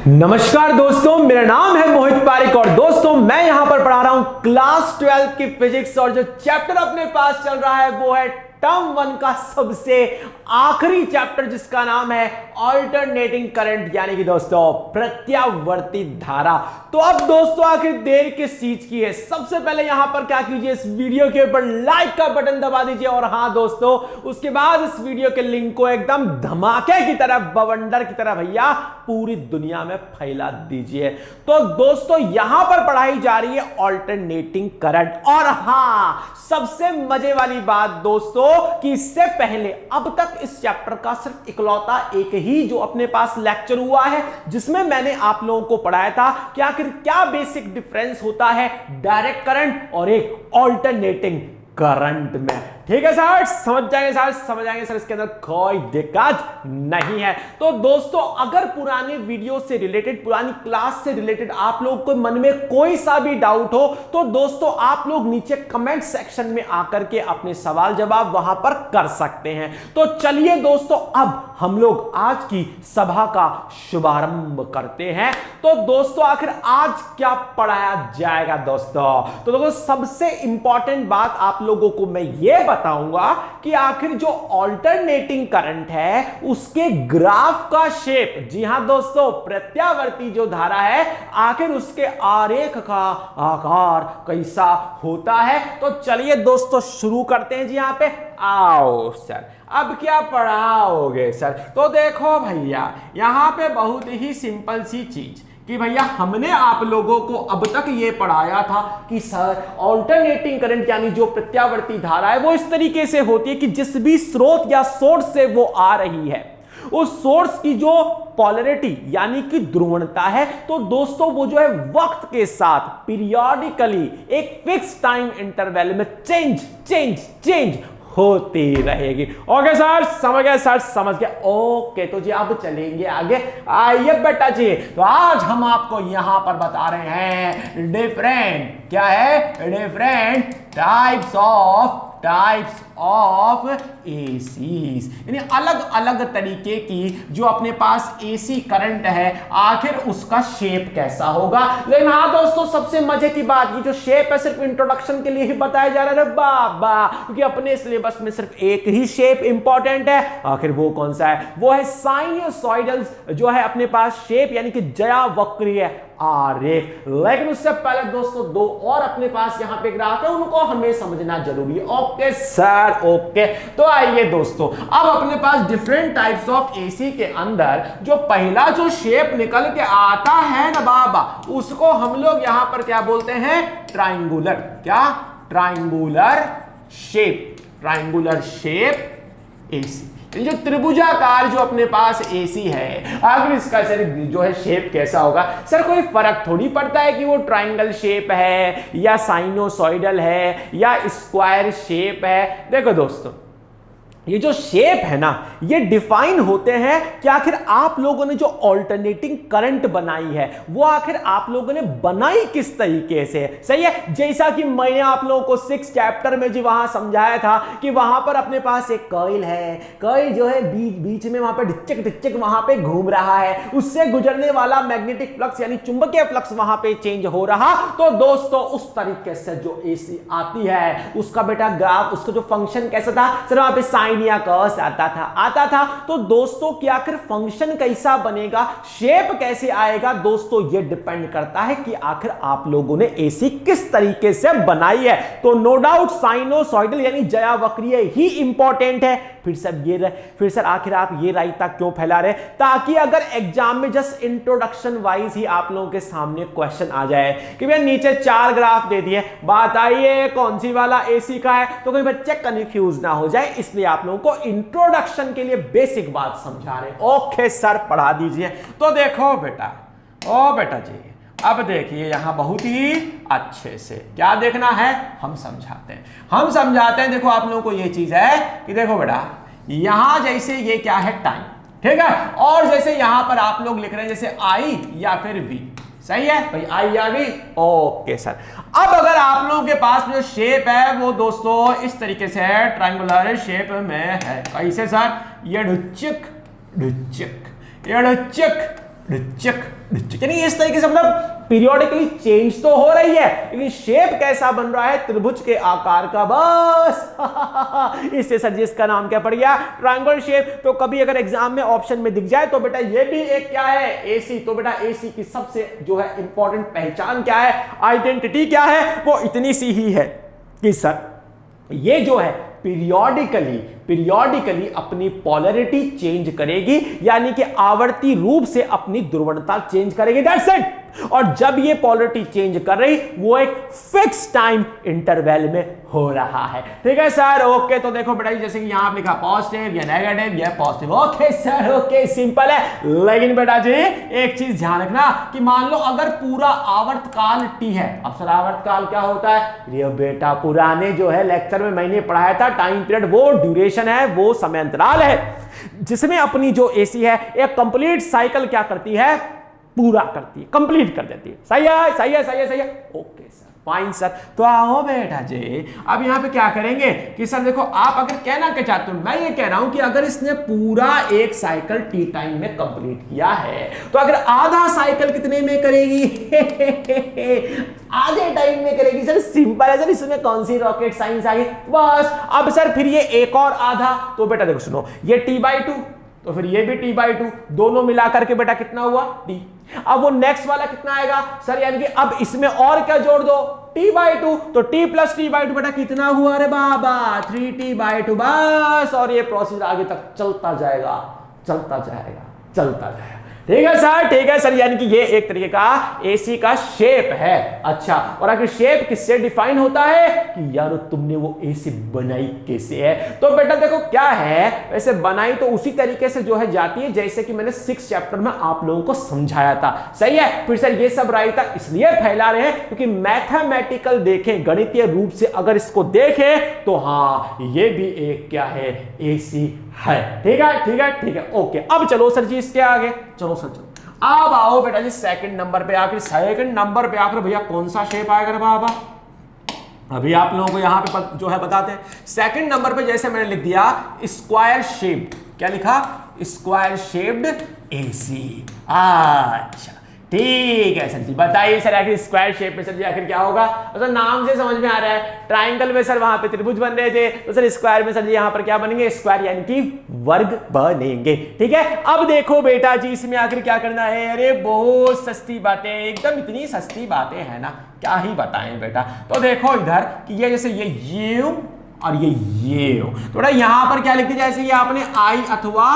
नमस्कार दोस्तों, मेरा नाम है मोहित पारिक और दोस्तों मैं यहां पर पढ़ा रहा हूं क्लास 12 की फिजिक्स और जो चैप्टर अपने पास चल रहा है वो है टर्म 1 का सबसे आखिरी चैप्टर जिसका नाम है अल्टरनेटिंग करंट यानी कि दोस्तों प्रत्यावर्ती धारा। तो अब दोस्तों आखिर देर किस चीज की है? सबसे पहले यहां पर क्या कीजिए, इस वीडियो के ऊपर लाइक का बटन दबा दीजिए और हां दोस्तों उसके बाद इस वीडियो के लिंक को एकदम धमाके की तरह, बवंडर की तरह भैया पूरी दुनिया में फैला दीजिए। तो दोस्तों यहां पर पढ़ाई जा रही है अल्टरनेटिंग करंट और हां सबसे मजे वाली बात दोस्तों कि इससे पहले अब तक इस चैप्टर का सिर्फ इकलौता एक ही जो अपने पास लेक्चर हुआ है जिसमें मैंने आप लोगों को पढ़ाया था कि आखिर क्या बेसिक डिफरेंस होता है डायरेक्ट करंट और एक अल्टरनेटिंग करंट में। ठीक है सर, समझ जाएंगे सर, इसके अंदर कोई दिक्कत नहीं है। तो दोस्तों अगर पुराने वीडियो से रिलेटेड, पुरानी क्लास से रिलेटेड आप लोग को मन में कोई सा भी डाउट हो तो दोस्तों आप लोग नीचे कमेंट सेक्शन में आकर के अपने सवाल जवाब वहां पर कर सकते हैं। तो चलिए दोस्तों अब हम लोग आज की सभा का शुभारंभ करते हैं। तो दोस्तों आखिर आज क्या पढ़ाया जाएगा दोस्तों? तो दोस्तों सबसे इंपॉर्टेंट बात आप लोगों को मैं ये बताऊंगा कि आखिर जो अल्टरनेटिंग करंट है उसके ग्राफ का शेप, जी हां दोस्तों प्रत्यावर्ती जो धारा है आखिर उसके आरेख का आकार कैसा होता है। तो चलिए दोस्तों शुरू करते हैं। जी यहां पे आओ सर, अब क्या पढ़ाओगे सर? तो देखो भैया यहां पे बहुत ही सिंपल सी चीज कि भैया हमने आप लोगों को अब तक ये पढ़ाया था कि सर अल्टरनेटिंग करंट यानी जो प्रत्यावर्ती धारा है वो इस तरीके से होती है कि जिस भी स्रोत या सोर्स से वो आ रही है उस सोर्स की जो पोलैरिटी यानी कि ध्रुवणता है तो दोस्तों वो जो है वक्त के साथ पीरियोडिकली एक फिक्स टाइम इंटरवल में चेंज होती रहेगी। ओके सर समझ गए, सर समझ गए। ओके तो जी अब चलेंगे आगे। आइए बेटा जी, तो आज हम आपको यहां पर बता रहे हैं डिफरेंट, क्या है, डिफरेंट टाइप्स ऑफ एसीज, यानी अलग अलग तरीके की जो अपने पास एसी करंट है आखिर उसका शेप कैसा होगा। लेकिन हाँ दोस्तों सबसे मजे की बात ये जो शेप है सिर्फ इंट्रोडक्शन के लिए ही बताया जा रहा है बाबा, क्योंकि अपने सिलेबस में सिर्फ एक ही शेप इंपॉर्टेंट है। आखिर वो कौन सा है? वो है साइनसॉइडल जो है अपने पास शेप यानी कि ज्यावक्रीय आरेख। लेकिन उससे पहले दोस्तों दो और अपने पास यहां पे ग्राफ है उनको हमें समझना जरूरी है। Okay sir okay. तो आइए दोस्तों अब अपने पास डिफरेंट टाइप्स ऑफ एसी के अंदर जो पहला जो शेप निकल के आता है ना बाबा उसको हम लोग यहां पर क्या बोलते हैं? ट्रायंगुलर। क्या? Triangular shape AC. जो त्रिभुजाकार जो अपने पास एसी है आखिर इसका सर जो है शेप कैसा होगा? सर कोई फर्क थोड़ी पड़ता है कि वो ट्रायंगल शेप है या साइनोसॉइडल है या स्क्वायर शेप है। देखो दोस्तों ये जो शेप है ना ये डिफाइन होते हैं कि आखिर आप लोगों ने जो अल्टरनेटिंग करंट बनाई है वो आखिर आप लोगों ने बनाई किस तरीके से। सही है, जैसा कि मैंने आप लोगों को 6 चैप्टर में जी वहां समझाया था कि वहां पर अपने पास एक कॉइल है, कॉइल जो है बीच में वहां पे ढिच्चक वहां पे घूम रहा है, उससे गुजरने वाला मैग्नेटिक फ्लक्स यानी चुंबकीय फ्लक्स वहां पे चेंज हो रहा। तो दोस्तों उस तरीके से जो एसी आती है उसका बेटा ग्राफ, उसका जो फंक्शन कैसा था सर? वहां पे साइन या कॉस आता था। तो दोस्तों कि आखिर फंक्शन कैसा बनेगा, शेप कैसे आएगा दोस्तों ये डिपेंड करता है कि आखिर आप लोगों ने एसी किस तरीके से बनाई है। तो नो डाउट साइनोसॉइडल यानी ज्यावक्रीय ही इंपॉर्टेंट है। फिर सर आखिर आप ये रायता क्यों फैला रहे? ताकि अगर एग्जाम में जस्ट इंट्रोडक्शन वाइज ही आप लोगों के सामने क्वेश्चन आ जाए कि भैया नीचे 4 ग्राफ दे दिए, बताइए कौन सी वाला एसी का है, तो कोई बच्चे कंफ्यूज ना हो जाए इसलिए आप लोगों को इंट्रोडक्शन के लिए बेसिक बात समझा रहे। ओके सर पढ़ा दीजिए। तो देखो बेटा, ओ बेटा जी अब देखिए यहां बहुत ही अच्छे से क्या देखना है हम समझाते हैं। देखो आप लोगों को ये चीज है कि देखो बेटा यहां जैसे ये क्या है टाइम, ठीक है, और जैसे यहां पर आप लोग लिख रहे हैं जैसे आई या फिर वी। सही है भाई, आई या वी। Okay sir. अब अगर आप लोगों के पास जो शेप है वो दोस्तों इस तरीके से है, ट्रायंगुलर शेप में है। कैसे सर? ये ढुच्चक यानी इस तरीके से मतलब पीरियोडिकली चेंज तो हो रही है, लेकिन शेप कैसा बन रहा है, त्रिभुज के आकार का, बस इससे सर जी इसका नाम क्या पड़ गया, ट्रायंगल शेप। तो कभी अगर एग्जाम में ऑप्शन में दिख जाए तो बेटा ये भी एक क्या है, एसी। तो बेटा एसी की सबसे जो है इंपॉर्टेंट पहचान क्या है, आइडेंटिटी क्या है, वो इतनी सी ही है कि सर ये जो है पीरियोडिकली अपनी पोलैरिटी चेंज करेगी, यानी कि आवर्ती रूप से अपनी ध्रुवणता चेंज करेगी, दैट्स इट। और जब ये पोलैरिटी चेंज कर रही, वो एक फिक्स टाइम इंटरवल में हो रहा है। ठीक है सर, ओके। तो देखो बेटा जैसे कि यहां लिखा पॉजिटिव या नेगेटिव या positive, okay sir, okay, simple है। लेकिन बेटा जी एक चीज ध्यान रखना कि मान लो अगर पूरा आवर्तकाल टी है। अब सर आवर्तकाल क्या होता है, ये बेटा पुराने जो है लेक्चर में मैंने पढ़ाया था, टाइम पीरियड वो ड्यूरेशन है, वो समय अंतराल है, जिसमें अपनी जो एसी है एक कंप्लीट साइकिल क्या करती है, पूरा करती है, कंप्लीट कर देती है। सही है, सही है, सही है, सही है, ओके सर, फाइन सर। तो आओ बेटा जी अब यहां पे क्या करेंगे कि सर देखो आप अगर कहना क्या चाहते हो, मैं ये कह रहा हूं कि अगर इसने पूरा एक साइकिल टी टाइम में कंप्लीट किया है, तो अगर आधा साइकिल कितने में करेगी आधे टाइम में करेगी। सर सिंपल है सर, इसमें कौन सी रॉकेट साइंस आ गई, बस। अब सर फिर ये एक और आधा, तो बेटा देखो सुनो, ये t/2 तो फिर ये भी t/2, दोनों मिलाकर के बेटा कितना हुआ t। अब वो नेक्स्ट वाला कितना आएगा सर, यानी कि अब इसमें और क्या जोड़ दो, t/2, तो t + t/2 बेटा कितना हुआ रे बाबा, 3t/2, बस। और ये प्रोसेस आगे तक चलता जाएगा, चलता जाएगा, चलता जाएगा। ठीक है सर, ठीक है सर, यानी कि ये एक तरीके का एसी का शेप है। अच्छा, और अगर शेप किससे डिफाइन होता है कि यार तुमने वो एसी बनाई कैसे है। तो बेटा देखो क्या है, वैसे बनाई तो उसी तरीके से जो है जाती है जैसे कि मैंने 6 चैप्टर में आप लोगों को समझाया था। सही है। फिर सर ये सब रायता इसलिए फैला रहे हैं क्योंकि मैथमेटिकल देखें, गणितीय रूप से अगर इसको देखें तो हाँ ये भी एक क्या है, एसी है। ठीक है, ठीक है, ठीक है, ओके। अब चलो सर जी इसके आगे, चलो सर चलो, अब आओ बेटा जी सेकंड नंबर पे आकर, सेकंड नंबर पे आकर भैया कौन सा शेप आएगा बाबा, अभी आप लोगों को यहां पे जो है बताते हैं। सेकंड नंबर पे जैसे मैंने लिख दिया स्क्वायर शेप, क्या लिखा, स्क्वायर शेप्ड एसी। अच्छा ठीक है सर जी, बताइए सर आखिर स्क्वायर शेप में सर जी आखिर क्या होगा। तो नाम से समझ में आ रहा है, ट्रायंगल में सर वहां पे त्रिभुज बन रहे थे, तो सर स्क्वायर में सर जी यहां पर क्या बनेंगे, स्क्वायर यानी कि वर्ग बनेंगे। ठीक है। अब देखो बेटा जी इसमें आखिर क्या करना है, अरे बहुत सस्ती बातें, एकदम इतनी सस्ती बातें हैं ना, क्या ही बताएं बेटा। तो देखो इधर कि ये जैसे ये और ये तो बेटा यहां पर क्या लिख दिया, जैसे ये आपने आई अथवा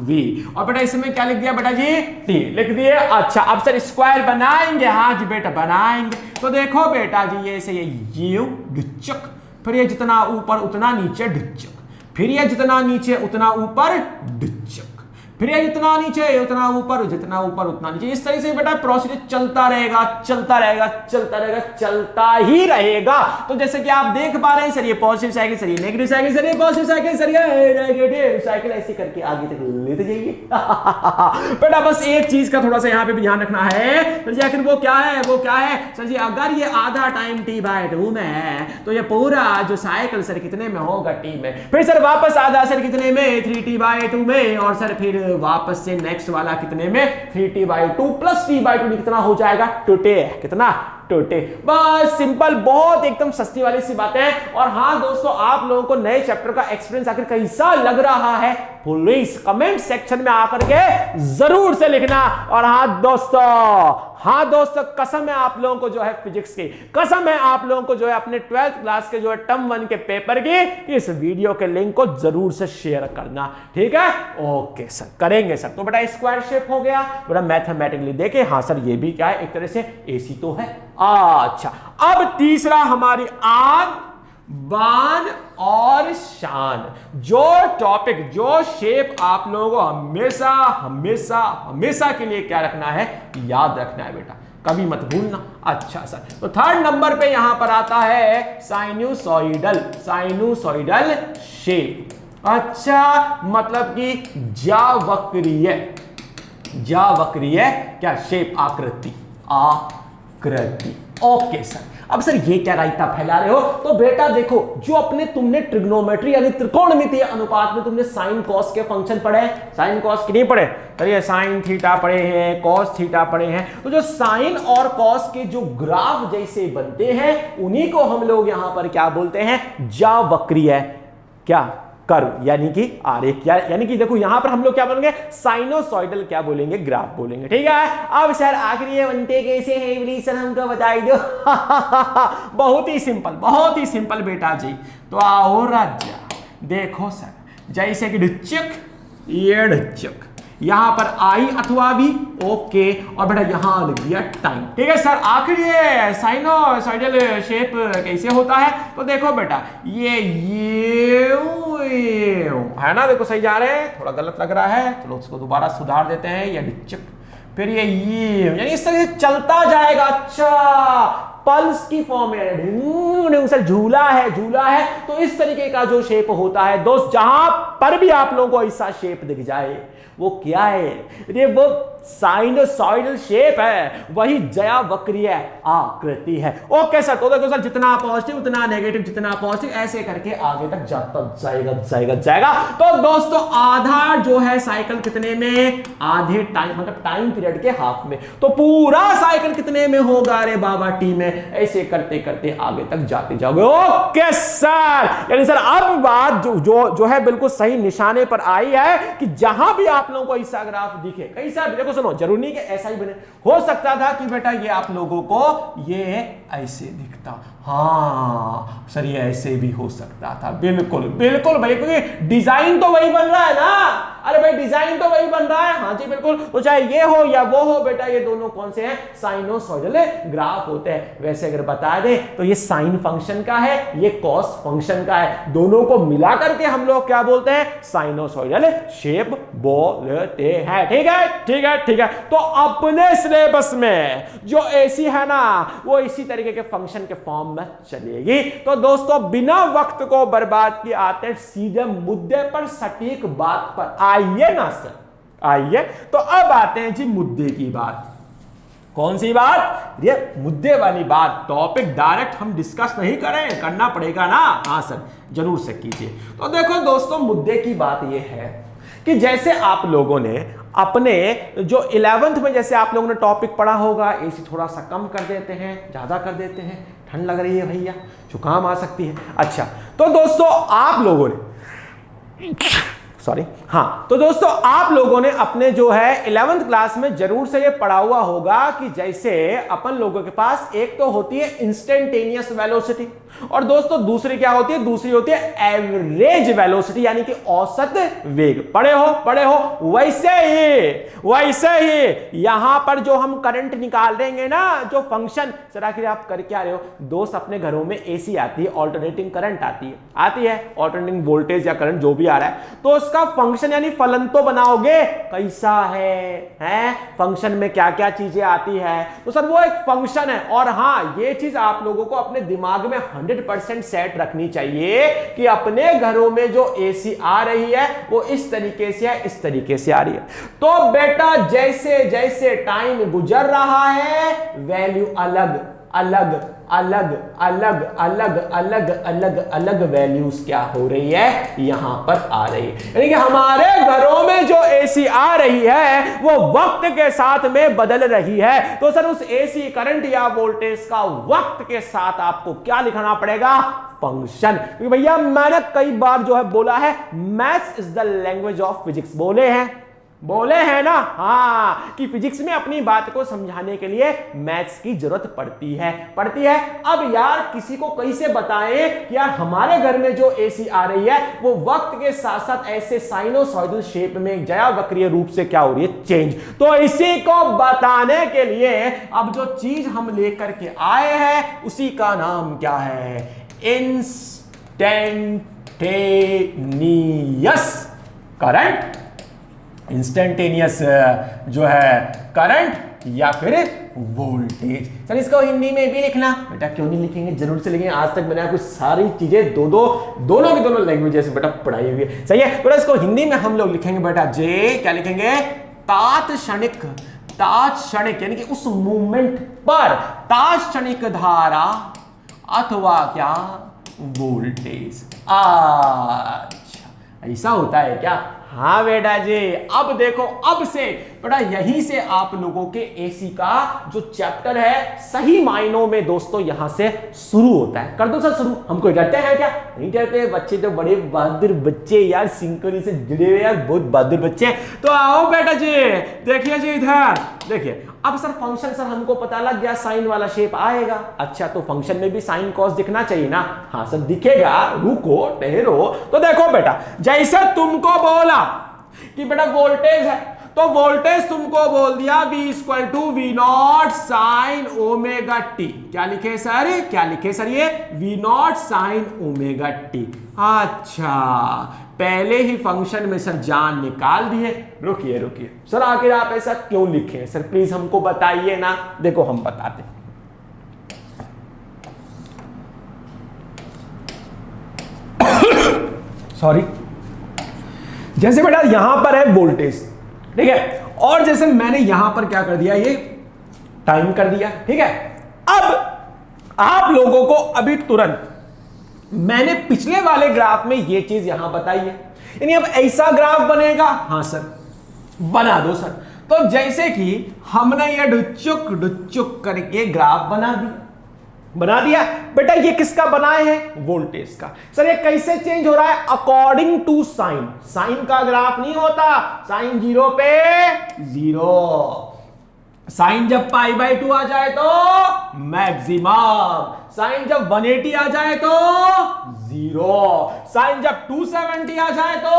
वी, और बेटा इसमें क्या लिख दिया बेटा जी, टी लिख दिए। अच्छा अब सर स्क्वायर बनाएंगे, हाँ जी बेटा बनाएंगे। तो देखो बेटा जी ये से ये ढुच्चक, फिर ये जितना ऊपर उतना नीचे ढुच्चक, फिर ये जितना नीचे उतना ऊपर ढुच्चक, फिर ये जितना नीचे उतना ऊपर, जितना ऊपर उतना नीचे। इस तरह से बेटा प्रोसीजर चलता रहेगा, चलता रहेगा, चलता रहेगा, चलता ही रहेगा। तो जैसे कि आप देख पा रहे हैं सर ये पॉजिटिव साइकिल, सर ये नेगेटिव साइकिल, सर ये पॉजिटिव साइकिल, सर ये नेगेटिव साइकिल, ऐसे करके आगे तक लेते जाइए बेटा। बस एक चीज का थोड़ा सा यहाँ पे भी ध्यान रखना है सर जी, आखिर वो क्या है, वो क्या है सर जी, अगर ये आधा टाइम t/2 में है तो ये पूरा जो साइकिल सर कितने में होगा, t में, फिर सर वापस आधा सर कितने में, 3t/2 में, और सर फिर वापस से नेक्स्ट वाला कितने में, 3t/2 + t/2 कितना हो जाएगा, टोटे, कितना टोटे। बस सिंपल, बहुत एकदम सस्ती वाली सी बात है। और हाँ दोस्तों आप लोगों को नए चैप्टर का एक्सपीरियंस आखिर कैसा लग रहा है प्लीज कमेंट सेक्शन में आकर के जरूर से लिखना। और हाँ दोस्तों कसम है आप लोगों को जो है फिजिक्स की, कसम है आप लोगों को जो है अपने 12th क्लास के जो है टर्म 1 के पेपर की, इस वीडियो के लिंक को जरूर से शेयर करना। ठीक है, ओके सर, करेंगे सर। तो बेटा स्क्वायर शेप हो गया बेटा, मैथमेटिकली देखे, हाँ सर ये भी क्या है, एक तरह से एसी तो है। अच्छा अब तीसरा हमारी आन बान और शान, जो टॉपिक, जो शेप आप लोगों को हमेशा हमेशा हमेशा के लिए क्या रखना है, याद रखना है बेटा, कभी मत भूलना। अच्छा सर, तो थर्ड नंबर पे यहां पर आता है साइनूसॉइडल, साइनूसॉइडल शेप। अच्छा मतलब कि जावक्रीय क्या शेप, आकृति, आकृति। ओके सर, अब सर ये क्या रायता फैला रहे हो? तो बेटा देखो, जो तुमने ट्रिग्नोमेट्री यानी त्रिकोणमितीय अनुपात में तुमने साइन कॉस के फंक्शन पढ़े हैं, साइन कॉस की नहीं पढ़े? चलिए साइन थीटा पढ़े हैं, कॉस थीटा पढ़े हैं। तो जो साइन और कॉस के जो ग्राफ जैसे बनते हैं उन्हीं को हम लोग यहां पर क्या बोलते हैं? ज्यावक्रीय क्या कर्व यानी कि आरेख, यानी कि देखो यहां पर हम लोग क्या बोलेंगे? साइनोसॉइडल क्या बोलेंगे? ग्राफ बोलेंगे। ठीक है, अब सर आखिर ये बनते कैसे हैं प्लीज सर हमको बताई दो। बहुत ही सिंपल बेटा जी। तो आओ राजा, देखो सर, जैसे कि डिचक ये डिचक, यहां पर आई अथवा भी ओके, और बेटा यहां लग गया टाइम। ठीक है सर, आखिर ये साइनोसॉइडल शेप कैसे होता है? तो देखो बेटा ये है ना, देखो सही जा रहे हैं, थोड़ा गलत लग रहा है, चलो उसको दोबारा सुधार देते हैं। ये डिचक, फिर ये यानी इस तरह से चलता जाएगा। अच्छा, पल्स की फॉर्म है, सर झूला है। तो इस तरीके का जो शेप होता है दोस्त, जहां पर भी आप लोगों को ऐसा शेप दिख जाए वो क्या है? ये वो साइनोसॉइडल शेप है, वही ज्यावक्रीय आकृति है। ओके सर, तो देखो सर, जितना पॉजिटिव उतना नेगेटिव, जितना पॉजिटिव, ऐसे करके आगे तक जाता जाएगा। तो दोस्तों आधा जो है साइकिल कितने में? आधे टाइम, मतलब टाइम पीरियड के हाफ में। तो पूरा साइकिल कितने में होगा? अरे बाबा टी में। ऐसे करते करते आगे तक जाते जाओगे। ओके सर, यानी सर अब बात जो है बिल्कुल सही निशाने पर आई है कि जहां भी आप लोगों को ऐसा ग्राफ दिखे, कैसा, देखो सुनो, जरूरी नहीं कि ऐसा ही बने, हो सकता था कि बेटा ये आप लोगों को ये ऐसे दिखता, हाँ सर ये ऐसे भी हो सकता था। बिल्कुल भाई, क्योंकि डिजाइन तो वही बन रहा है ना। अरे भाई डिजाइन तो वही बन रहा है, हाँ जी बिल्कुल। तो चाहे ये हो या वो हो बेटा, ये दोनों कौन से हैं? साइनोसॉइडल ग्राफ होते हैं। वैसे अगर बता दे तो ये साइन फंक्शन का है, ये कॉस फंक्शन का है, दोनों को मिला करके हम लोग क्या बोलते हैं? साइनोसॉइडल शेप बोलते हैं। ठीक है। तो अपने सिलेबस में जो ऐसी है ना, वो इसी तरीके के फंक्शन के फॉर्म में चलेगी। तो दोस्तों बिना वक्त को बर्बाद किए आते सीधे मुद्दे पर, सटीक बात पर। आइए ना सर, आइए। तो अब आते हैं जी मुद्दे की बात। कौन सी बात? ये मुद्दे वाली बात। टॉपिक डायरेक्ट हम डिस्कस नहीं करें, करना पड़ेगा ना। हाँ सर, जरूर से कीजिए। तो देखो दोस्तों, मुद्दे की बात ये है कि जैसे आप लोगों ने अपने जो 11th में जैसे आप लोगों ने टॉपिक पढ़ा होगा, एसी थोड़ा सा कम कर देते हैं, ज्यादा कर देते हैं, ठंड लग रही है भैया, जुकाम आ सकती है। अच्छा, तो दोस्तों आप लोगों ने तो दोस्तों आप लोगों ने अपने जो है 11th क्लास में जरूर से ये पढ़ा हुआ होगा कि जैसे अपन लोगों के पास एक तो होती है इंस्टेंटेनियस वेलोसिटी, और दोस्तों दूसरी क्या होती है? दूसरी होती है एवरेज वेलोसिटी, यानी कि औसत वेग। पढ़े हो। वैसे ही यहां पर जो हम करंट निकाल देंगे ना, जो फंक्शन, सर आखिर आप कर क्या रहे हो? दोस्त अपने घरों में एसी आती है, ऑल्टरनेटिंग करंट आती है, ऑल्टरनेटिंग वोल्टेज या करंट जो भी आ रहा है, तो उसका फंक्शन यानी फलन तो बनाओगे कैसा है? फंक्शन में क्या क्या चीजें आती है? तो सर वो एक फंक्शन है। और हाँ, ये चीज आप लोगों को अपने दिमाग में 100% सेट रखनी चाहिए कि अपने घरों में जो एसी आ रही है वो इस तरीके से है, इस तरीके से आ रही है। तो बेटा जैसे जैसे टाइम गुजर रहा है, वैल्यू अलग वैल्यूज क्या हो रही है? यहां पर आ रही है। यानी कि हमारे घरों में जो एसी आ रही है वो वक्त के साथ में बदल रही है। तो सर उस एसी करंट या वोल्टेज का वक्त के साथ आपको क्या लिखना पड़ेगा? फंक्शन। क्योंकि भैया मैंने कई बार जो है बोला है, maths is the language of physics. बोले हैं ना, हाँ, कि फिजिक्स में अपनी बात को समझाने के लिए मैथ्स की जरूरत पड़ती है। अब यार किसी को कैसे बताएं कि यार हमारे घर में जो एसी आ रही है वो वक्त के साथ साथ ऐसे साइनोसॉइडल शेप में ज्यावक्रीय रूप से क्या हो रही है? चेंज। तो इसी को बताने के लिए अब जो चीज हम लेकर के आए हैं उसी का नाम क्या है? Instantaneous current. इंस्टेंटेनियस जो है करंट या फिर वोल्टेज। सर इसको हिंदी में भी लिखना बेटा, क्यों नहीं लिखेंगे? जरूर से लिखेंगे। आज तक मैंने आपको सारी चीजें दोनों की दोनों लैंग्वेजेस बेटा पढ़ाई हुई है, सही है। तो इसको हिंदी में हम लोग लिखेंगे बेटा, क्या लिखेंगे? तात्क्षणिक तात्क्षणिक यानी कि उस मूवमेंट पर तात्क्षणिक धारा अथवा क्या वोल्टेज। अच्छा ऐसा होता है क्या? हाँ बेटा जी। अब देखो, अब से बेटा यहीं से आप लोगों के एसी का जो चैप्टर है सही मायनों में दोस्तों यहां से शुरू होता है। कर दो सर शुरू। हमको डरते हैं क्या? नहीं डरते। बच्चे तो बड़े बहादुर बच्चे यार, सिंकरी से जुड़े हुए यार, बहुत बहादुर बच्चे। तो आओ बेटा जी, देखिए जी इधर देखिए। अब सर फंक्शन सर हमको पता लग गया, साइन वाला शेप आएगा। अच्छा तो फंक्शन में भी साइन कॉस दिखना चाहिए ना? हाँ सर दिखेगा, रुको ठहरो। तो देखो बेटा, जैसे तुमको बोला कि बेटा वोल्टेज है, तो वोल्टेज तुमको बोल दिया V = V0 sine omega T. क्या लिखे सर? क्या लिखे सर? ये V0 साइन ओमेगा टी। अच्छा पहले ही फंक्शन में सर जान निकाल दिए। रुकिए रुकिए सर, आखिर आप ऐसा क्यों लिखे हैं सर? प्लीज हमको बताइए ना। देखो हम बताते हैं। सॉरी, जैसे बेटा यहां पर है वोल्टेज, ठीक है, और जैसे मैंने यहां पर क्या कर दिया, ये टाइम कर दिया, ठीक है। अब आप लोगों को अभी तुरंत मैंने पिछले वाले ग्राफ में ये चीज यहां बताई है, यानी अब ऐसा ग्राफ बनेगा। हाँ सर बना दो सर। तो जैसे कि हमने ये डुचुक करके ग्राफ बना दिया बेटा। ये किसका बनाए हैं? वोल्टेज का। सर ये कैसे चेंज हो रहा है? According to sine. साइन का ग्राफ नहीं होता, साइन 0 पे 0। साइन जब π/2 आ जाए तो मैक्सिमम, साइन जब 180 आ जाए तो 0, साइन जब 270 आ जाए तो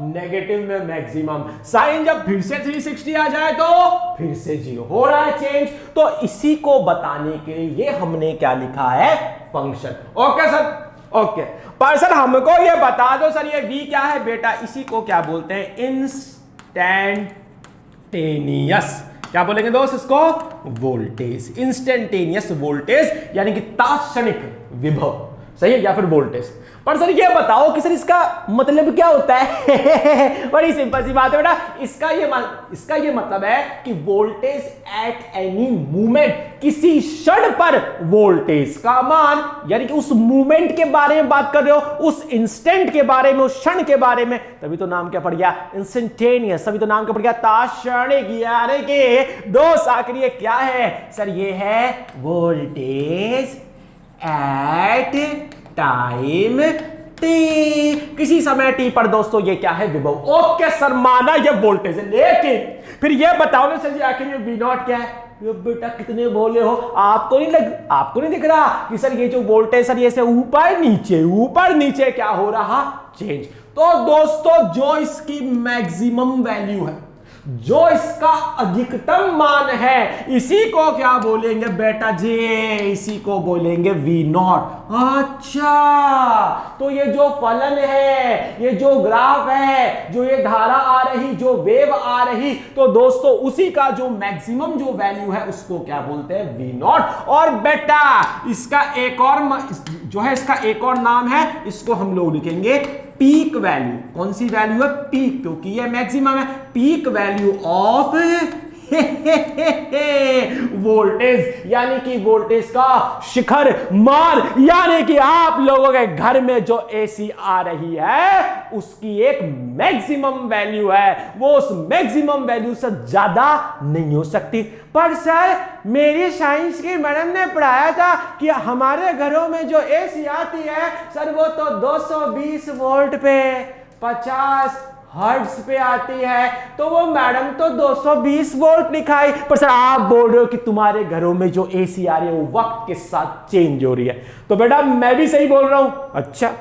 नेगेटिव में मैक्सिमम, साइन जब फिर से 360 आ जाए तो फिर से 0 हो रहा है चेंज। तो इसी को बताने के लिए हमने क्या लिखा है? फंक्शन। Okay sir, okay. पर सर हमको ये बता दो सर, ये V क्या है बेटा? इसी को क्या बोलते हैं? इंस्टैंटेनियस। क्या बोलेंगे दोस्त इसको? वोल्टेज। इंस्टेंटेनियस वोल्टेज यानी कि तात्क्षणिक विभव, सही है, या फिर वोल्टेज। पर सर ये बताओ कि सर इसका मतलब क्या होता है? बड़ी सिंपल सी बात है बेटा। इसका ये मतलब है कि वोल्टेज एट एनी मूवमेंट, किसी क्षण पर वोल्टेज का मान, यानी कि उस मूवमेंट के बारे में बात कर रहे हो, उस इंस्टेंट के बारे में, उस क्षण के बारे में, तभी तो नाम क्या पड़ गया? इंस्टेंटेनियस। तभी तो नाम क्या पड़ गया? तात्क्षणिक। यानी कि दोस्त आखिर ये क्या है सर? ये है वोल्टेज एट टाइम टी। किसी समय टी पर दोस्तों ये क्या है? विभव। ओके सर माना ये वोल्टेज है, लेकिन फिर ये बताओ ना सर, आखिर ये V0 क्या है? ये बेटा कितने बोले हो? आपको नहीं दिख रहा कि सर ये जो वोल्टेज सर ये से ऊपर नीचे क्या हो रहा? चेंज। तो दोस्तों जो इसकी मैक्सिमम वैल्यू है, जो इसका अधिकतम मान है, इसी को क्या बोलेंगे बेटा जी? इसी को बोलेंगे V0। अच्छा तो ये जो फलन है, ये जो ग्राफ है, जो ये धारा आ रही, जो वेव आ रही, तो दोस्तों उसी का जो मैक्सिमम जो वैल्यू है उसको क्या बोलते हैं? V0। और बेटा इसका एक और जो है, इसका एक और नाम है, इसको हम लोग लिखेंगे पीक वैल्यू। कौन सी वैल्यू है? पीक, क्योंकि ये मैक्सिमम है। पीक वैल्यू ऑफ वोल्टेज, यानी कि वोल्टेज का शिखर मान, यानी कि आप लोगों के घर में जो एसी आ रही है उसकी एक मैक्सिमम वैल्यू है, वो उस मैक्सिमम वैल्यू से ज्यादा नहीं हो सकती। पर सर मेरी साइंस की मैडम ने पढ़ाया था कि हमारे घरों में जो एसी आती है सर वो तो 220 वोल्ट पे 50 हर्ट्ज पे आती है, तो वो मैडम तो 220 वोल्ट लिखाई। पर सर आप बोल रहे हो कि तुम्हारे घरों में जो एसी आ रही है वो वक्त के साथ चेंज हो रही है, तो बेटा मैं भी सही बोल रहा हूं। अच्छा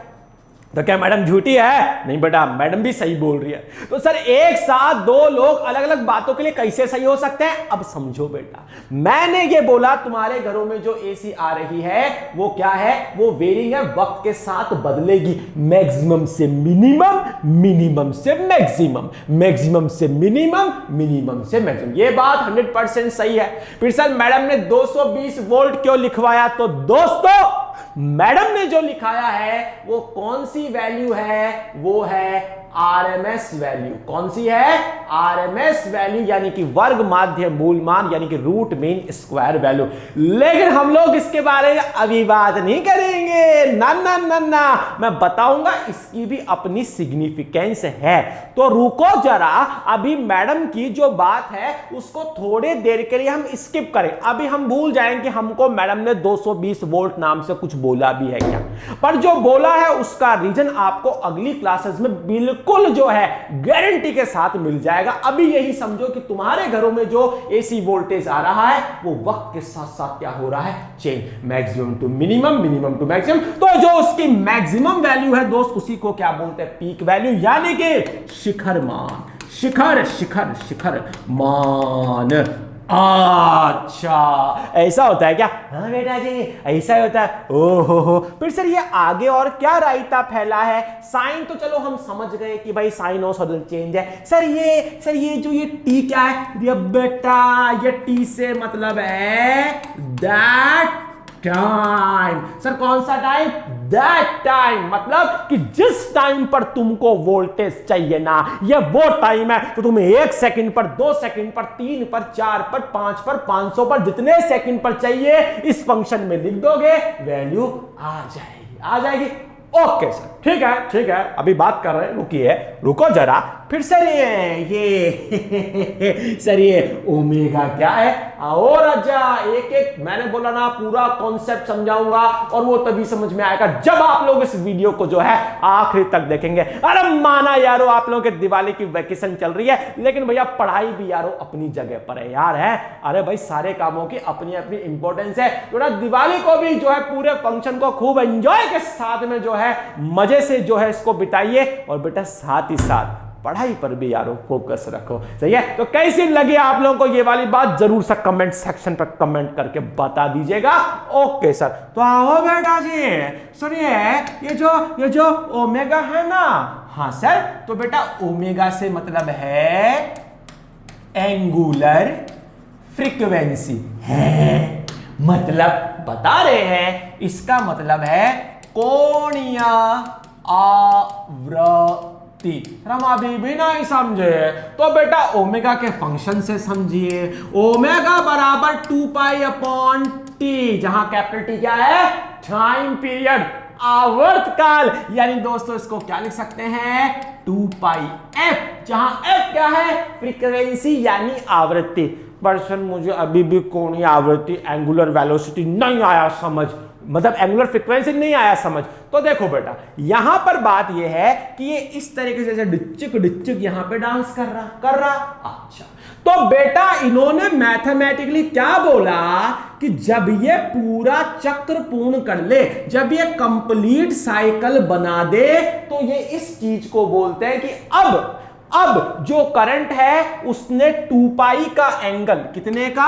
तो क्या मैडम झूठी है? नहीं बेटा मैडम भी सही बोल रही है। तो सर एक साथ दो लोग अलग अलग बातों के लिए कैसे सही हो सकते हैं? अब समझो बेटा, मैंने ये बोला तुम्हारे घरों में जो एसी आ रही है वो क्या है? वो वेरिंग है, वक्त के साथ बदलेगी, मैक्सिमम से मिनिमम, मिनिमम से मैक्सिमम, मैक्सिमम से मिनिमम, मिनिमम से मैक्सिमम। ये बात 100% सही है। फिर सर मैडम ने 220 वोल्ट क्यों लिखवाया? तो दोस्तों मैडम ने जो लिखाया है वो कौन सी वैल्यू है? वो है आरएमएस वैल्यू। कौन सी है? आरएमएस वैल्यू, यानी कि वर्ग माध्य मूल मान, यानी कि रूट मीन स्क्वायर वैल्यू। लेकिन हम लोग इसके बारे में अभी बात नहीं करेंगे, ना ना ना ना, मैं बताऊंगा इसकी भी अपनी सिग्निफिकेंस है। तो रुको जरा, अभी मैडम की जो बात है उसको थोड़ी देर के लिए हम स्किप करें। अभी हम भूल जाएंगे हमको मैडम ने 220 वोल्ट नाम से कुछ बोला भी है क्या, पर जो बोला है उसका रीजन आपको अगली क्लासेस में बिल्कुल जो है गारंटी के साथ मिल जाएगा। अभी यही समझो कि तुम्हारे घरों में जो एसी वोल्टेज आ रहा है वो वक्त के साथ साथ क्या हो रहा है? Change, maximum to minimum, minimum to maximum. तो जो उसकी मैक्सिमम वैल्यू है दोस्त, उसी को क्या बोलते हैं? पीक वैल्यू, यानी कि शिखर मान, शिखर शिखर शिखर मान। अच्छा, ऐसा होता है क्या? हाँ बेटा जी, ऐसा होता है। ओहो हो, फिर सर ये आगे और क्या रायता फैला है? साइन तो चलो हम समझ गए कि भाई साइनोसॉइडल चेंज है। सर ये जो ये टी क्या है? ये बेटा ये टी से मतलब है दैट टाइम। सर कौन सा टाइम? दैट टाइम, मतलब कि जिस टाइम पर तुमको वोल्टेज चाहिए ना, ये वो टाइम है। तो तुम्हें 1 सेकंड पर, 2 सेकंड पर, 3 पर, 4 पर, 5 पर, 500 पर, जितने सेकंड पर चाहिए इस फंक्शन में लिख दोगे, वैल्यू आ जाएगी। ओके सर, ठीक है, अभी बात कर रहे हैं, रुको जरा। फिर सर ये सर ये ओमेगा क्या है? और अच्छा, एक मैंने बोला ना पूरा कॉन्सेप्ट समझाऊंगा, और वो तभी समझ में आएगा जब आप लोग इस वीडियो को जो है आखिरी तक देखेंगे। अरे माना यारो आप लोगों के दिवाली की वैकेशन चल रही है, लेकिन भैया पढ़ाई भी यारो अपनी जगह पर है यार, है। अरे भाई सारे कामों की अपनी अपनी इंपॉर्टेंस है। थोड़ा दिवाली को भी जो है पूरे फंक्शन को खूब एंजॉय के साथ में जो है मजे से जो है इसको बिताइए, और बेटा साथ ही साथ पढ़ाई पर भी यारो फोकस रखो, सही है। तो कैसी लगी आप लोगों को ये वाली बात, जरूर सा कमेंट सेक्शन पर कमेंट करके बता दीजिएगा। ओके सर, तो आओ बेटा जी, सुनिए ये जो ओमेगा है ना, हाँ सर, तो बेटा ओमेगा से मतलब है एंगुलर फ्रीक्वेंसी है, मतलब बता रहे हैं इसका मतलब है कोणीय आवृत्ति। हम अभी भी नहीं समझे तो बेटा ओमेगा के फंक्शन से समझिए। ओमेगा बराबर 2 पाई अपॉन टी, जहां कैपिटल टी क्या है? टाइम पीरियड, आवर्तकाल, यानी दोस्तों इसको क्या लिख सकते हैं? 2 पाई एफ, जहां एफ क्या है? फ्रीक्वेंसी यानी आवृत्ति। पर्सन मुझे अभी भी कोणीय आवृत्ति, एंगुलर वेलोसिटी नहीं आया समझ, मतलब एंगुलर फ्रीक्वेंसी नहीं आया समझ। तो देखो बेटा यहां पर बात यह है कि ये इस तरीके से डिच्चिक डिच्चिक यहां पे डांस कर रहा। अच्छा, तो बेटा इन्होंने मैथमेटिकली क्या बोला कि जब ये पूरा चक्र पूर्ण कर ले, जब ये कंप्लीट साइकिल बना दे, तो ये इस चीज को बोलते हैं कि अब जो करंट है उसने 2 पाई का एंगल, कितने का?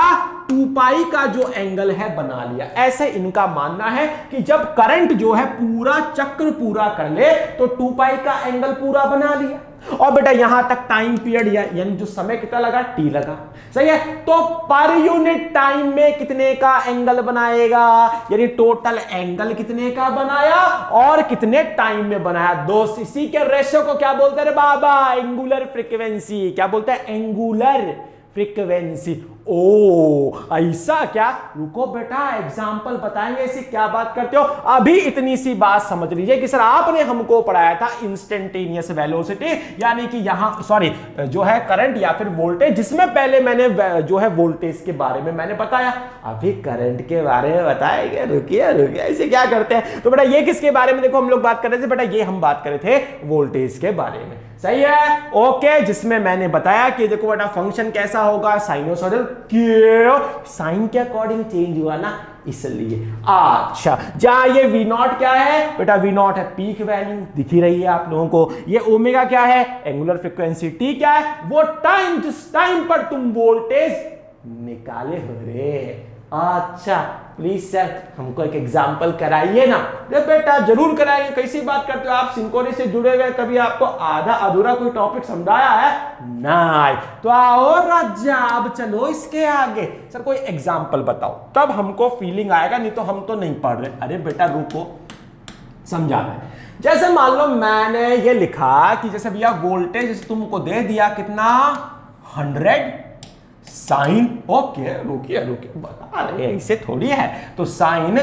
2 पाई का जो एंगल है बना लिया। ऐसे इनका मानना है कि जब करंट जो है पूरा चक्र पूरा कर ले तो 2 पाई का एंगल पूरा बना लिया। और बेटा यहां तक टाइम पीरियड यानी जो समय कितना लगा? टी लगा, सही है। तो पर यूनिट टाइम में कितने का एंगल बनाएगा, यानी टोटल एंगल कितने का बनाया और कितने टाइम में बनाया। दोस्त इसी के रेशियो को क्या बोलते हैं रे बाबा? Angular frequency. क्या बोलते हैं? Angular frequency. ओ ऐसा क्या? रुको बेटा एग्जाम्पल बताएंगे इसे, क्या बात करते हो। अभी इतनी सी बात समझ लीजिए कि सर आपने हमको पढ़ाया था इंस्टेंटेनियस वेलोसिटी, यानी कि यहां सॉरी जो है करंट या फिर वोल्टेज, जिसमें पहले मैंने जो है वोल्टेज के बारे में मैंने बताया, अभी करंट के बारे में बताएंगे। रुकिए ऐसे क्या करते हैं। तो बेटा ये किसके बारे में देखो हम लोग बात कर रहे थे? बेटा ये हम बात कर रहे थे वोल्टेज के बारे में, सही है। ओके, जिसमें मैंने बताया कि देखो बेटा फंक्शन कैसा होगा? साइनोसॉइडल, क्यों? साइन के अकॉर्डिंग चेंज हुआ ना, इसलिए। अच्छा, जहां ये V0 क्या है? बेटा V0 है पीक वैल्यू, दिख ही रही है आप लोगों को। ये ओमेगा क्या है? Angular frequency. टी क्या है? वो टाइम जिस टाइम पर तुम वोल्टेज निकाले हो रे। अच्छा प्लीज सर हमको एक एग्जांपल कराइए ना। बेटा जरूर कराएंगे, कैसी बात करते हो आप, सिंकोनी से जुड़े हुए, कभी आपको आधा अधूरा कोई टॉपिक समझाया है? नहीं। तो आओ राजा, अब चलो इसके आगे। सर कोई एग्जांपल बताओ, तब हमको फीलिंग आएगा, नहीं तो हम तो नहीं पढ़ रहे। अरे बेटा रुको, समझा रहे। जैसे मान लो मैंने ये लिखा कि जैसे भैया वोल्टेज जैसे तुमको दे दिया कितना 100 साइन, ओके रुकिए रुकिए बता रहे हैं ऐसे थोड़ी है, तो साइन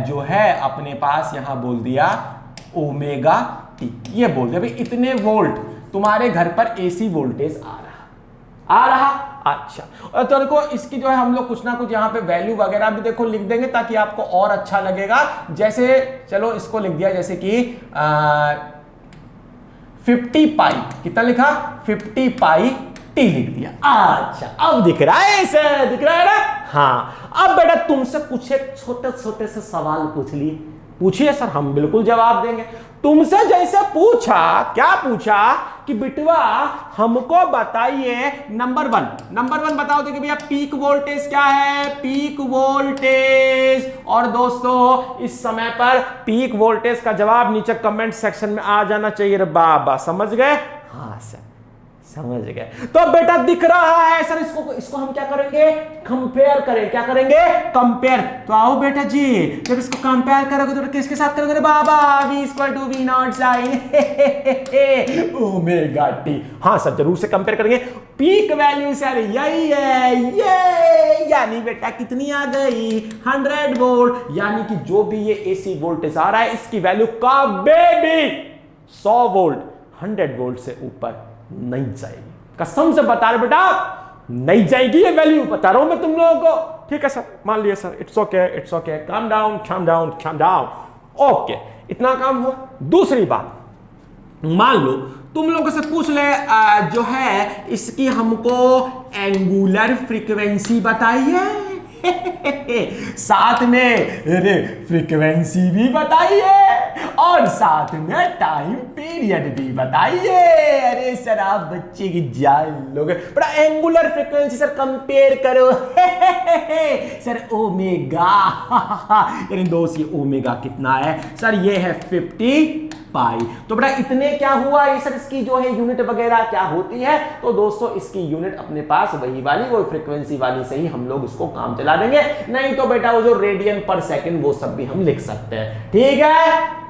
जो है अपने पास यहां बोल दिया ओमेगा टी, ये बोल दिया भाई इतने वोल्ट तुम्हारे घर पर एसी वोल्टेज आ रहा। अच्छा, और तो देखो इसकी जो है हम लोग कुछ ना कुछ यहाँ पे वैल्यू वगैरह भी देखो लिख देंगे ताकि आपको और अच्छा लगेगा। जैसे चलो इसको लिख दिया जैसे कि 50 पाई, कितना लिखा 50 पाई टी लिख दिया। अच्छा अब दिख रहा है सर, दिख रहा है ना। हाँ अब बेटा तुमसे कुछ एक छोटे छोटे से सवाल पूछ लिए, पूछिए सर हम बिल्कुल जवाब देंगे। तुमसे जैसे पूछा, क्या पूछा कि बिटवा हमको बताइए नंबर वन बताओ, देखिए भैया पीक वोल्टेज क्या है, पीक वोल्टेज। और दोस्तों इस समय पर पीक वोल्टेज का जवाब नीचे कमेंट सेक्शन में आ जाना चाहिए रे बाबा, समझ गए। हाँ सर समझ गए। तो बेटा दिख रहा है सर, इसको हम क्या करेंगे, कंपेयर करें, क्या करेंगे कंपेयर। तो आओ बेटा जी, जब इसको कंपेयर करोगे तो किसके साथ करोगे रे बाबा, v = v not sign omega T. हाँ सर जरूर से कंपेयर करेंगे। पीक वैल्यू सर यही है, ये यानी बेटा कितनी आ गई 100 वोल्ट, यानी कि जो भी ये एसी वोल्टेज आ रहा है इसकी वैल्यू कभी भी 100 वोल्ट 100 वोल्ट से ऊपर नहीं जाएगी। कसम से बता रहे बेटा नहीं जाएगी, ये वैल्यू बता रहा हूं मैं तुम लोगों को। ठीक है सर, मान लिया sir, it's okay, calm down. Okay इतना काम हुआ। दूसरी बात, मान लो तुम लोगों से पूछ ले जो है इसकी हमको एंगुलर फ्रीक्वेंसी बताइए साथ में फ्रीक्वेंसी भी बताइए और साथ में टाइम पीरियड भी बताइए। अरे सर आप बच्चे की जान लोगे, बड़ा एंगुलर फ्रीक्वेंसी सर कंपेयर करो सर ओमेगा यानी दोस्त ये ओमेगा कितना है सर, ये है 50 पाई। तो बेटा इतने क्या हुआ ये सर, इसकी जो है यूनिट वगैरह क्या होती है, तो दोस्तों इसकी यूनिट अपने पास वही वाली वो फ्रीक्वेंसी वाली से ही हम लोग इसको काम चला देंगे, नहीं तो बेटा वो जो रेडियन पर सेकंड वो सब भी हम लिख सकते हैं। ठीक है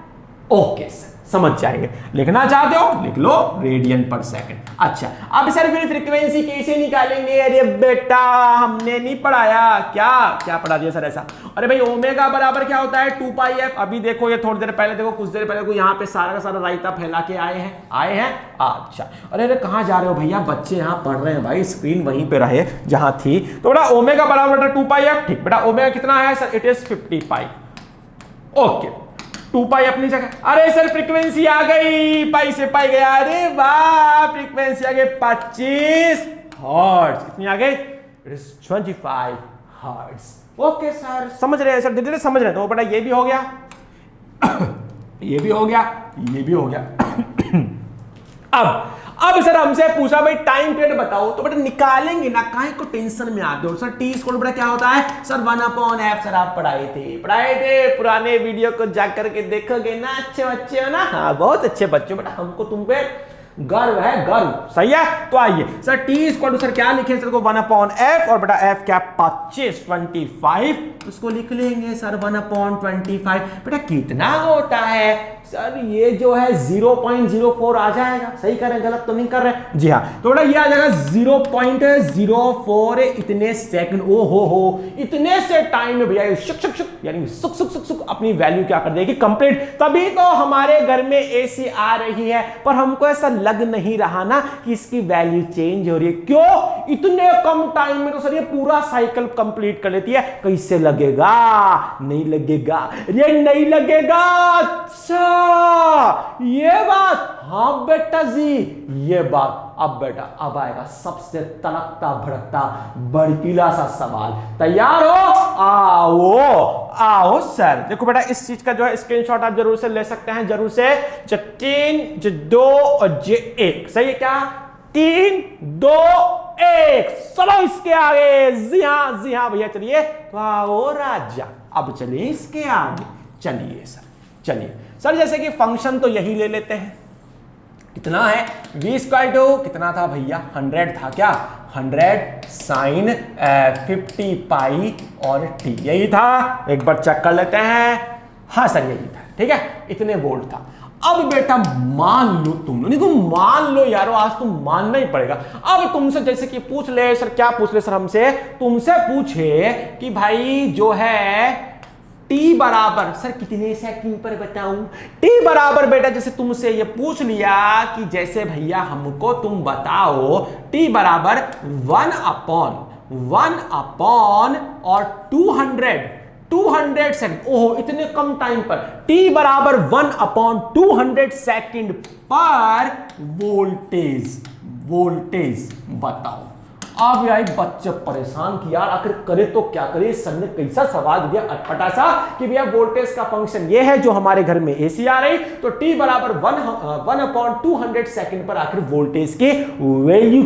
ओके सर समझ जाएंगे। लिखना चाहते हो लिख लो रेडियन पर सेकंड। अच्छा अब सर फिर फ्रीक्वेंसी कैसे निकालेंगे, अरे बेटा हमने नहीं पढ़ाया, क्या पढ़ा दिया सर ऐसा। अरे भाई ओमेगा बराबर क्या होता है 2 पाई एफ। अभी देखो ये थोड़ी देर पहले देखो, कुछ देर पहले को यहाँ पे सारा का सारा रायता फैला के आए हैं। अच्छा अरे कहाँ जा रहे हो भैया, बच्चे यहाँ पढ़ रहे हैं भाई, स्क्रीन वहीं पे रहे जहां थी। तो बेटा ओमेगा बराबर 2 पाई एफ। ठीक बेटा ओमेगा कितना है sir, it is 50 pi. Okay 2 पाई अपनी जगह। अरे सर फ्रीक्वेंसी आ गई, पाई से पाई गया, अरे वाह फ्रीक्वेंसी आ गई 25 हर्ट्ज। कितनी आ गई, it is 25 hertz. Okay sir समझ रहे हैं सर, धीरे धीरे समझ रहे हैं। तो बेटा ये भी हो गया ये भी हो गया अब सर हमसे पूछा भाई टाइम पीरियड बताओ, तो बेटा निकालेंगे ना, काहे को टेंशन में आते हो सर। टी स्क्वायर बेटा क्या होता है सर 1/f। सर आप पढ़ाए थे पुराने वीडियो को जाकर के देखोगे ना, अच्छे बच्चे हो ना। हाँ बहुत अच्छे बच्चे बेटा, हमको तुम पे गर्व है, गर्व। सही है, तो आइए सर टी स्क्वायर सर क्या लिखे सर को 1/f और बेटा f क्या 25 उसको लिख लेंगे सर 1/25। बेटा कितना होता है सर, ये जो है 0.04 आ जाएगा। सही कर रहे हैं, गलत तो नहीं कर रहे। जी हाँ, तो बेटा ये आ जाएगा 0.04 इतने सेकंड। ओ हो इतने से टाइम में भैया शुक यानी सुक अपनी वैल्यू क्या कर देगी कंप्लीट। तभी तो हमारे घर में एसी आ रही है, पर हमको ऐसा लग नहीं रहा ना कि इसकी वैल्यू चेंज हो रही है। क्यों, इतने कम टाइम में तो सर ये पूरा साइकिल कंप्लीट कर लेती है। कैसे लगेगा, नहीं लगेगा, ये नहीं लगेगा। अच्छा ये बात, हाँ बेटा जी ये बात। अब बेटा अब आएगा सबसे तड़कता भड़कता भड़कीला सा सवाल। तैयार हो, आओ सर। देखो बेटा इस चीज का जो है स्क्रीनशॉट आप जरूर से ले सकते हैं, जरूर से। 3 2 और 1 सही है क्या, 3 2 1 चलो इसके आगे। जी हाँ भैया चलिए, तो आओ राजा। अब चलिए इसके आगे, चलिए सर जैसे कि फंक्शन तो यही ले लेते हैं। कितना है v² कितना था भैया 100 था क्या, 100 साइन 50 पाई और t यही था। एक बार चेक कर लेते हैं। हाँ सर यही था। ठीक है, इतने वोल्ट था। अब बेटा मान लो तुम लोग, नहीं तुम मान लो यारो, आज तुम मानना ही पड़ेगा। अब तुमसे जैसे कि पूछ ले सर, क्या पूछ ले सर हमसे, तुमसे पूछे कि भाई जो है टी बराबर सर कितने सेकंड पर बताऊं, टी बराबर बेटा जैसे तुमसे ये पूछ लिया कि जैसे भैया हमको तुम बताओ टी बराबर 1/1 और 200 सेकंड। ओहो, इतने कम टाइम पर t बराबर 1/200 सेकंड पर वोल्टेज बताओ। अब यार बच्चे परेशान कि यार आखिर करे तो क्या करे, सर ने कैसा सवाल दिया अटपटा सा कि भैया वोल्टेज का फंक्शन ये है जो हमारे घर में एसी आ रही, तो t बराबर 1/200 सेकंड पर आखिर वोल्टेज की वैल्यू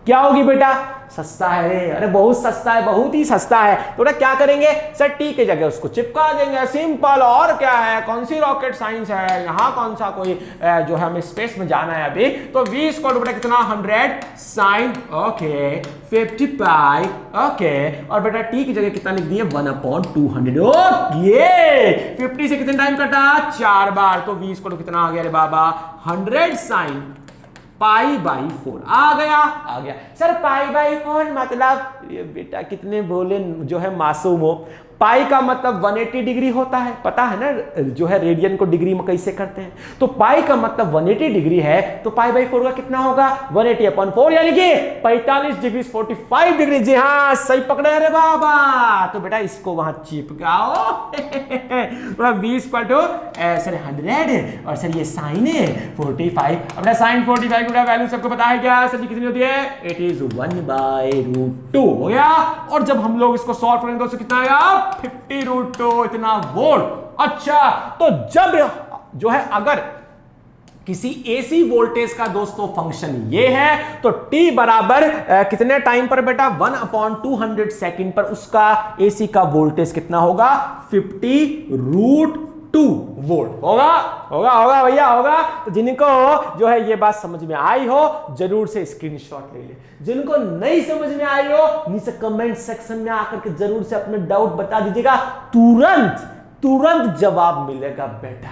क्या होगी बेटा। सस्ता है, अरे बहुत सस्ता है, बहुत ही सस्ता है। तो क्या करेंगे सर, टी की जगह उसको चिपका देंगे, सिंपल। और क्या है, कौन सी रॉकेट साइंस है, यहाँ कौन सा कोई जो है हमें स्पेस में जाना है अभी। तो v इक्वल टू बेटा कितना 100 साइन ओके 55 ओके, और बेटा टी की जगह कितना लिख दिए 1/200 ओके। 50 से कितने टाइम कटा, 4 बार, तो v इक्वल टू कितना आ गया रे बाबा 100 साइन π/4 आ गया सर। π/4 मतलब ये बेटा कितने बोले जो है मासूम हो। पाई का मतलब 180 डिग्री होता है, पता है ना जो है रेडियन को डिग्री में कैसे करते हैं। तो पाई का मतलब 180 डिग्री है, तो π/4 का कितना होगा 180/4 यानी कि 45 डिग्री 45 डिग्री। जी हाँ सही पकड़े अरे बाबा। तो बेटा इसको वहां चिपकाओ v इक्वल टू सर 100 और सर ये साइन है 45। अब साइन 45 का वैल्यू सबको पता है क्या सर, कितनी होती है, इट इज 1/√2 हो गया। और जब हम लोग इसको सॉल्व करेंगे तो कितना आएगा 50√2 इतना वोल्ट। अच्छा, तो जब जो है अगर किसी एसी वोल्टेज का दोस्तों फंक्शन ये है, तो t बराबर कितने टाइम पर बेटा 1/200 सेकंड पर उसका एसी का वोल्टेज कितना होगा 50√2 वोल्ट होगा भैया होगा। तो जिनको जो है ये बात समझ में आई हो जरूर से स्क्रीनशॉट ले ले, जिनको नहीं समझ में आई हो नीचे कमेंट सेक्शन में आकर के जरूर से अपने डाउट बता दीजिएगा, तुरंत जवाब मिलेगा बेटा,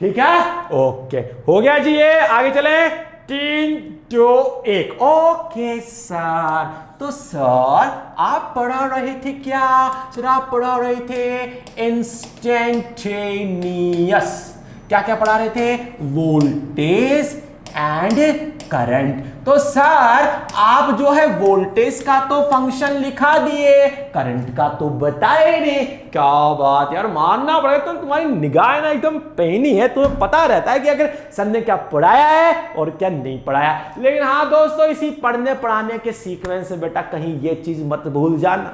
ठीक है। ओके हो गया जी, ये आगे चले 3 2 1 ओके सर। तो सर आप पढ़ा रहे थे क्या, सर आप पढ़ा रहे थे इंस्टेंटेनियस, क्या क्या पढ़ा रहे थे, वोल्टेज एंड करंट। तो सर आप जो है वोल्टेज का तो फंक्शन लिखा दिए, करंट का तो बताए नहीं। क्या बात यार, मानना पड़ेगा, तो तुम्हारी निगाह ना एकदम पैनी है, तुम्हें पता रहता है कि अगर सर ने क्या पढ़ाया है और क्या नहीं पढ़ाया। लेकिन हाँ दोस्तों, इसी पढ़ने पढ़ाने के सीक्वेंस से बेटा कहीं ये चीज मत भूल जाना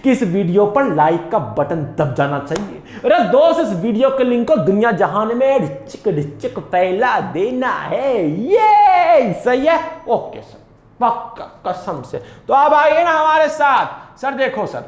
कि इस वीडियो पर लाइक का बटन दब जाना चाहिए। अरे दोस्त इस वीडियो के लिंक को दुनिया जहान में रिचिक फैला देना है, ये सही है। ओके सर पक्का कसम से। तो अब आइए ना हमारे साथ। सर देखो सर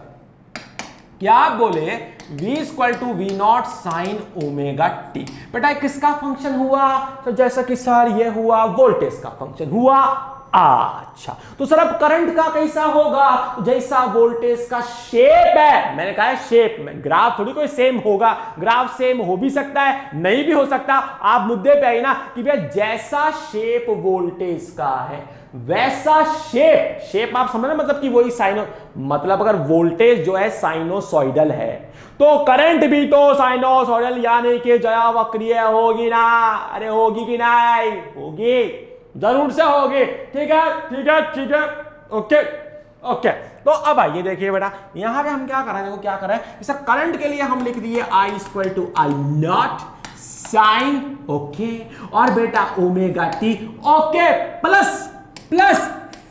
क्या आप बोले v equal to v0 sine omega T, बेटा किसका फंक्शन हुआ, तो जैसा कि सर ये हुआ वोल्टेज का फंक्शन हुआ। अच्छा तो सर अब करंट का कैसा होगा, जैसा वोल्टेज का शेप है, मैंने कहा है शेप में, ग्राफ थोड़ी कोई सेम होगा, ग्राफ सेम हो भी सकता है नहीं भी हो सकता। आप मुद्दे पे आई ना कि भैया जैसा शेप वोल्टेज का है वैसा शेप आप समझ रहे, मतलब कि वही साइनो, मतलब अगर वोल्टेज जो है साइनोसॉइडल है तो करंट भी तो साइनोसॉइडल यानी कि जया वक्रीय होगी ना। अरे होगी कि नहीं होगी, जरूर से होगी, ठीक है ओके। तो अब आइए देखिए बेटा यहां पे हम क्या कर रहे हैं, देखो क्या कर रहे हैं। इस करंट के लिए हम लिख दिए I equal to I0 sine okay, और बेटा ओमेगा टी ओके प्लस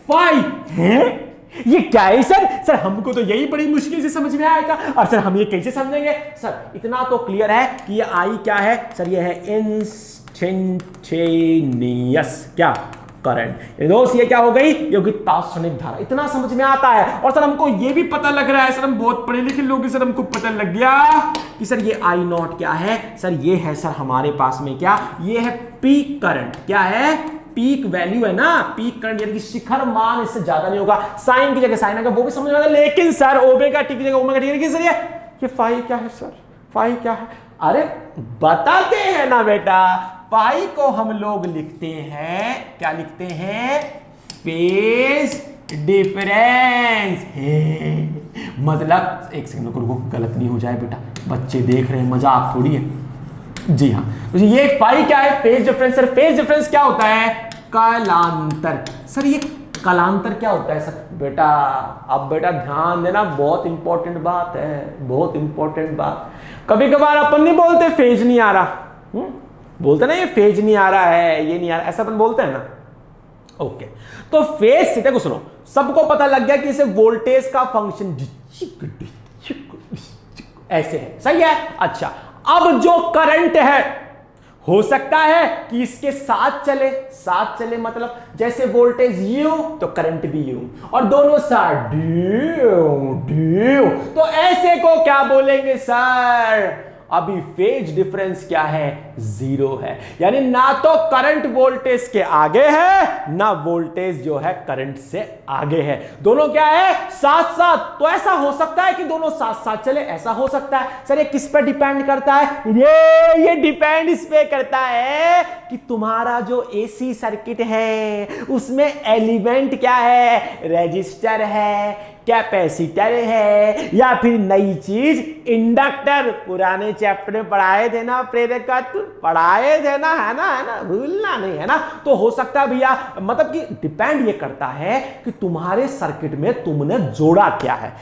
5 है। ये क्या है सर हमको तो यही बड़ी मुश्किल से समझ में आएगा, और सर हम ये कैसे समझेंगे। सर इतना तो क्लियर है कि ये I क्या है सर, ये है इंस्टेंटेनियस क्या करंट। दोस्त ये क्या हो गई, ये होगी तात्क्षणिक धारा, इतना समझ में आता है। और सर हमको ये भी पता लग रहा है, सर हम बहुत पढ़े लिखे लोग, सर हमको पता लग गया कि सर ये I0 क्या है, सर ये है सर हमारे पास में क्या, ये है पीक करंट, क्या है पीक वैल्यू है ना, पीक करंट यानी कि शिखर मान, इससे ज्यादा नहीं होगा। साइन की जगह साइन आएगा वो भी समझ में आता है, लेकिन सर ओमेगा टी की जगह ओमेगा टी, सर ये 5 क्या है सर पाई क्या है? अरे बताते हैं ना बेटा, पाई को हम लोग लिखते हैं, क्या लिखते हैं? फेज डिफरेंस है। मतलब एक सेकंड रुको, गलत नहीं हो जाए बेटा, बच्चे देख रहे हैं, मजाक थोड़ी है। जी हाँ, तो ये पाई क्या है? Phase difference. Sir phase difference क्या होता है? कालांतर। सर ये कालांतर क्या होता है सर? बेटा अब बेटा ध्यान देना, बहुत इंपॉर्टेंट बात है, बहुत इंपॉर्टेंट बात। कभी कभार अपन नहीं बोलते फेज नहीं आ रहा, बोलते ना ये फेज नहीं आ रहा है, ये नहीं आ रहा, ऐसा अपन बोलते हैं ना। ओके, तो फेज से देखो, सुनो, सबको पता लग गया कि इसे वोल्टेज का फंक्शन ऐसे है, सही है। अच्छा, अब जो करंट है, हो सकता है कि इसके साथ चले, साथ चले मतलब जैसे वोल्टेज यू तो करंट भी यू, और दोनों साथ ड्यू ड्यू, तो ऐसे को क्या बोलेंगे सर? अभी फेज डिफरेंस क्या है? जीरो है, यानी ना तो करंट वोल्टेज के आगे है, ना वोल्टेज जो है करंट से आगे है, दोनों क्या है? साथ साथ। तो ऐसा हो सकता है कि दोनों साथ साथ चले, ऐसा हो सकता है। सर ये किस पे डिपेंड करता है? ये डिपेंड इस पे करता है कि तुम्हारा जो एसी सर्किट है उसमें एलिमेंट क्या है? रेजिस्टर है, कैपेसिटर है, या फिर नई चीज इंडक्टर। पुराने चैप्टर में पढ़ाए थे ना प्रेरक का, पढ़ाए थे ना, है ना, भूलना नहीं है ना। तो हो सकता है भैया, मतलब कि डिपेंड ये करता है कि तुम्हारे सर्किट में तुमने जोड़ा क्या है,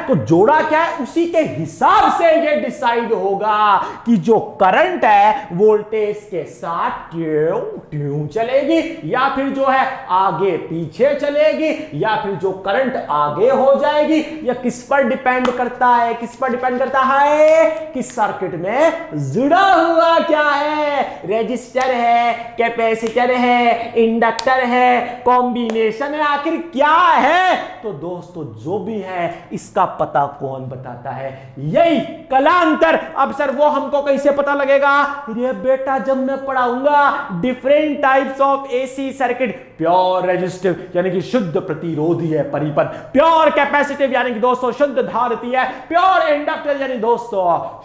तो जोड़ा क्या है उसी के हिसाब से ये डिसाइड होगा कि जो करंट है वोल्टेज के साथ ट्यूं ट्यूं चलेगी, या फिर जो है आगे पीछे चलेगी, या फिर जो करंट आगे हो जाएगी। या किस पर डिपेंड करता है? किस पर डिपेंड करता है कि सर्किट में जुड़ा हुआ क्या है? रेजिस्टर है, कैपेसिटर है, इंडक्टर है, कॉम्बिनेशन है, आखिर क्या है? तो दोस्तों जो भी है इसका पता कौन बताता है? यही कलांतर। अब सर वो हमको कैसे पता लगेगा? ये बेटा जब मैं पढ़ाऊंगा different types of AC circuit, pure resistive यानी कि शुद्ध प्रतिरोधी है परिपथ, प्योर कैपेसिटिव यानी कि दोस्तों शुद्ध धारिती है, प्योर इंडक्टर यानी दोस्तों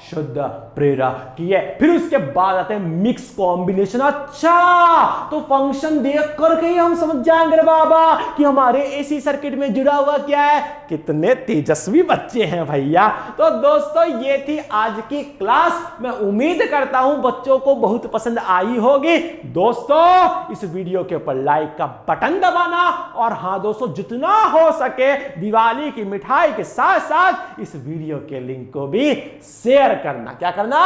शुद्ध प्रेरकी है। फिर उसके बाद आते हैं मिक्स कॉम्बिनेशन। अच्छा, तो फंक्शन देख करके ही हम समझ जाएंगे रे बाबा कि हमारे एसी सर्किट में जुड़ा हुआ क्या है। कितने तेजस्वी बच्चे हैं भैया। तो दोस्तों ये थी आज की क्लास। मैं उम्मीद करता हूं बच्चों को बहुत पसंद आई होगी। दोस्तों इस वीडियो के ऊपर लाइक का बटन दबाना, और हां दोस्तों जितना हो सके दिवाली की मिठाई के साथ साथ इस वीडियो के लिंक को भी शेयर करना। क्या करना?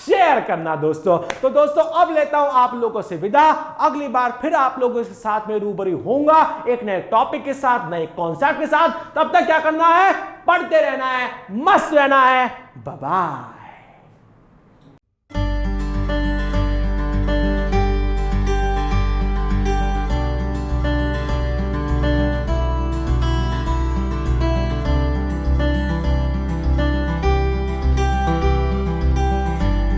शेयर करना दोस्तों। तो दोस्तों अब लेता हूं आप लोगों से विदा। अगली बार फिर आप लोगों के साथ में रूबरू होऊंगा एक नए टॉपिक के साथ, नए कॉन्सेप्ट के साथ। तब तक क्या करना है? पढ़ते रहना है, मस्त रहना है। Bye bye.